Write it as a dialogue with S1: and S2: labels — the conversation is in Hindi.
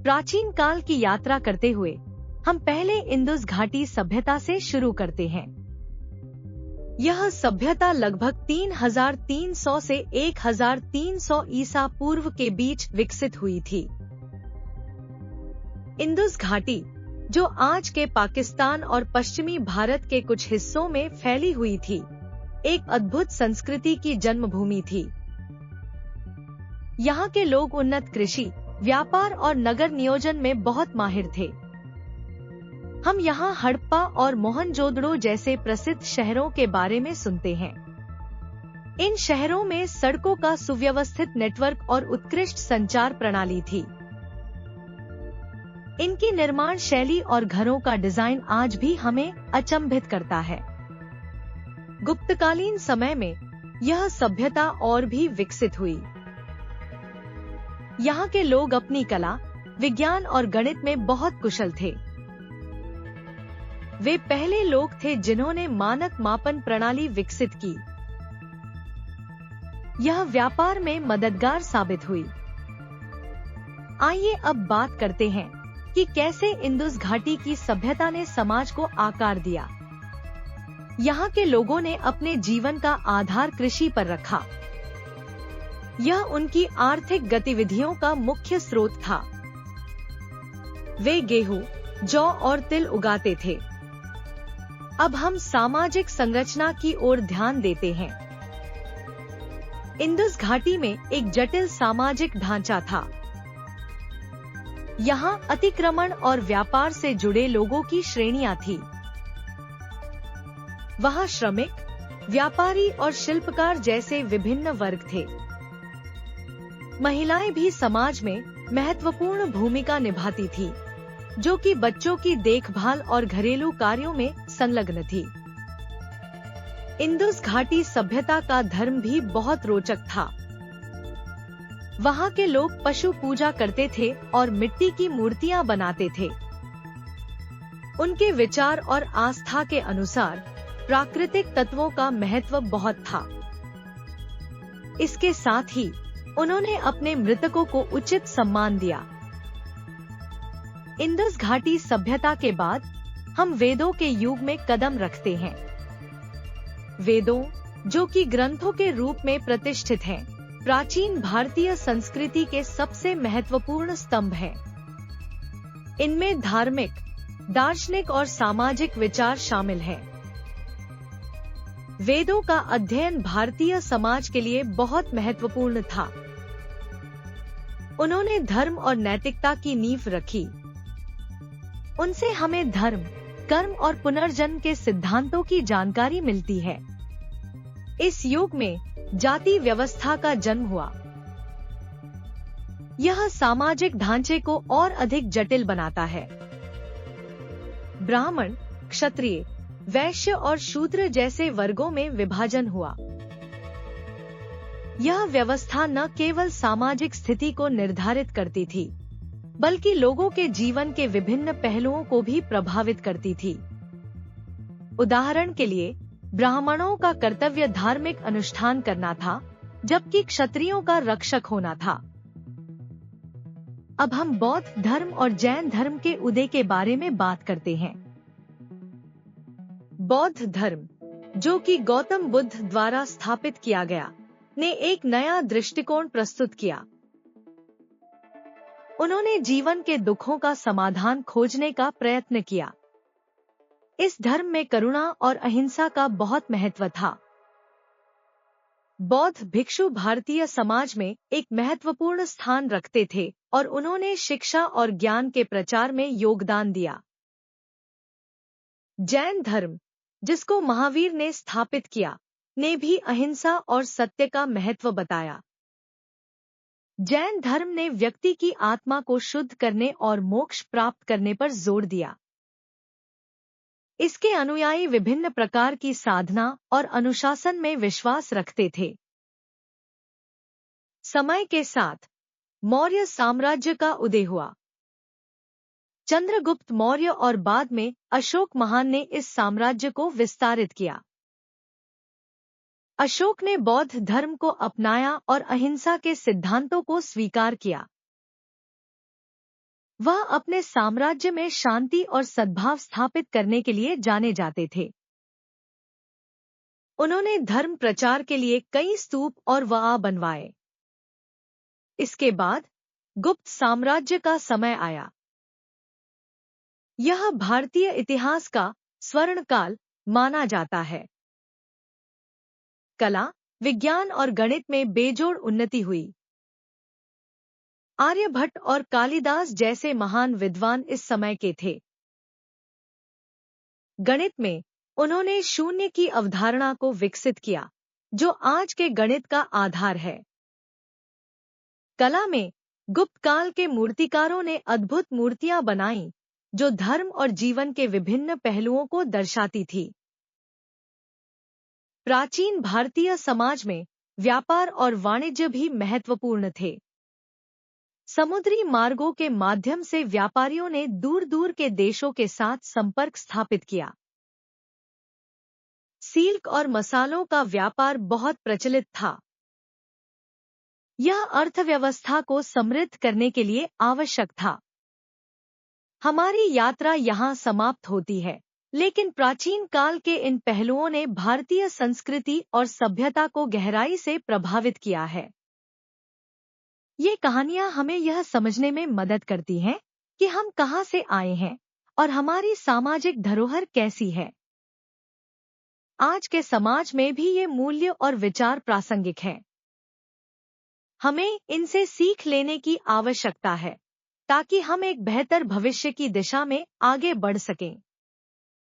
S1: प्राचीन काल की यात्रा करते हुए हम पहले इंदुस घाटी सभ्यता से शुरू करते हैं। यह सभ्यता लगभग 3300 से 1300 ईसा पूर्व के बीच विकसित हुई थी। इंदुस घाटी, जो आज के पाकिस्तान और पश्चिमी भारत के कुछ हिस्सों में फैली हुई थी, एक अद्भुत संस्कृति की जन्मभूमि थी। यहाँ के लोग उन्नत कृषि, व्यापार और नगर नियोजन में बहुत माहिर थे। हम यहाँ हड़प्पा और मोहनजोदड़ो जैसे प्रसिद्ध शहरों के बारे में सुनते हैं। इन शहरों में सड़कों का सुव्यवस्थित नेटवर्क और उत्कृष्ट संचार प्रणाली थी। इनकी निर्माण शैली और घरों का डिजाइन आज भी हमें अचंभित करता है। गुप्तकालीन समय में यह सभ्यता और भी विकसित हुई। यहाँ के लोग अपनी कला, विज्ञान और गणित में बहुत कुशल थे। वे पहले लोग थे जिन्होंने मानक मापन प्रणाली विकसित की। यह व्यापार में मददगार साबित हुई। आइए अब बात करते हैं कि कैसे इंदुस घाटी की सभ्यता ने समाज को आकार दिया। यहाँ के लोगों ने अपने जीवन का आधार कृषि पर रखा। यह उनकी आर्थिक गतिविधियों का मुख्य स्रोत था। वे गेहूं, जौ और तिल उगाते थे। अब हम सामाजिक संरचना की ओर ध्यान देते हैं। इंदुस घाटी में एक जटिल सामाजिक ढांचा था। यहाँ अतिक्रमण और व्यापार से जुड़े लोगों की श्रेणियां थी। वहाँ श्रमिक, व्यापारी और शिल्पकार जैसे विभिन्न वर्ग थे। महिलाएं भी समाज में महत्वपूर्ण भूमिका निभाती थी, जो कि बच्चों की देखभाल और घरेलू कार्यों में संलग्न थी। इंदुस घाटी सभ्यता का धर्म भी बहुत रोचक था। वहाँ के लोग पशु पूजा करते थे और मिट्टी की मूर्तियां बनाते थे। उनके विचार और आस्था के अनुसार प्राकृतिक तत्वों का महत्व बहुत था। इसके साथ ही उन्होंने अपने मृतकों को उचित सम्मान दिया। इंदुस घाटी सभ्यता के बाद हम वेदों के युग में कदम रखते हैं। वेदों, जो कि ग्रंथों के रूप में प्रतिष्ठित हैं, प्राचीन भारतीय संस्कृति के सबसे महत्वपूर्ण स्तंभ हैं। इनमें धार्मिक, दार्शनिक और सामाजिक विचार शामिल हैं। वेदों का अध्ययन भारतीय समाज के लिए बहुत महत्वपूर्ण था। उन्होंने धर्म और नैतिकता की नींव रखी। उनसे हमें धर्म, कर्म और पुनर्जन्म के सिद्धांतों की जानकारी मिलती है। इस युग में जाति व्यवस्था का जन्म हुआ। यह सामाजिक ढांचे को और अधिक जटिल बनाता है। ब्राह्मण, क्षत्रिय, वैश्य और शूद्र जैसे वर्गों में विभाजन हुआ। यह व्यवस्था न केवल सामाजिक स्थिति को निर्धारित करती थी, बल्कि लोगों के जीवन के विभिन्न पहलुओं को भी प्रभावित करती थी। उदाहरण के लिए, ब्राह्मणों का कर्तव्य धार्मिक अनुष्ठान करना था, जबकि क्षत्रियों का रक्षक होना था। अब हम बौद्ध धर्म और जैन धर्म के उदय के बारे में बात करते हैं। बौद्ध धर्म, जो कि गौतम बुद्ध द्वारा स्थापित किया गया, ने एक नया दृष्टिकोण प्रस्तुत किया। उन्होंने जीवन के दुखों का समाधान खोजने का प्रयत्न किया। इस धर्म में करुणा और अहिंसा का बहुत महत्व था। बौद्ध भिक्षु भारतीय समाज में एक महत्वपूर्ण स्थान रखते थे और उन्होंने शिक्षा और ज्ञान के प्रचार में योगदान दिया। जैन धर्म, जिसको महावीर ने स्थापित किया, ने भी अहिंसा और सत्य का महत्व बताया। जैन धर्म ने व्यक्ति की आत्मा को शुद्ध करने और मोक्ष प्राप्त करने पर जोर दिया। इसके अनुयायी विभिन्न प्रकार की साधना और अनुशासन में विश्वास रखते थे। समय के साथ मौर्य साम्राज्य का उदय हुआ। चंद्रगुप्त मौर्य और बाद में अशोक महान ने इस साम्राज्य को विस्तारित किया। अशोक ने बौद्ध धर्म को अपनाया और अहिंसा के सिद्धांतों को स्वीकार किया। वह अपने साम्राज्य में शांति और सद्भाव स्थापित करने के लिए जाने जाते थे। उन्होंने धर्म प्रचार के लिए कई स्तूप और वआ बनवाए। इसके बाद गुप्त साम्राज्य का समय आया। यह भारतीय इतिहास का स्वर्ण काल माना जाता है। कला, विज्ञान और गणित में बेजोड़ उन्नति हुई। आर्यभट्ट और कालिदास जैसे महान विद्वान इस समय के थे। गणित में उन्होंने शून्य की अवधारणा को विकसित किया, जो आज के गणित का आधार है। कला में गुप्त काल के मूर्तिकारों ने अद्भुत मूर्तियां बनाईं, जो धर्म और जीवन के विभिन्न पहलुओं को दर्शाती थी। प्राचीन भारतीय समाज में व्यापार और वाणिज्य भी महत्वपूर्ण थे। समुद्री मार्गों के माध्यम से व्यापारियों ने दूर दूर के देशों के साथ संपर्क स्थापित किया। सिल्क और मसालों का व्यापार बहुत प्रचलित था। यह अर्थव्यवस्था को समृद्ध करने के लिए आवश्यक था। हमारी यात्रा यहाँ समाप्त होती है, लेकिन प्राचीन काल के इन पहलुओं ने भारतीय संस्कृति और सभ्यता को गहराई से प्रभावित किया है। ये कहानियां हमें यह समझने में मदद करती हैं कि हम कहां से आए हैं और हमारी सामाजिक धरोहर कैसी है। आज के समाज में भी ये मूल्य और विचार प्रासंगिक हैं। हमें इनसे सीख लेने की आवश्यकता है, ताकि हम एक बेहतर भविष्य की दिशा में आगे बढ़ सकें।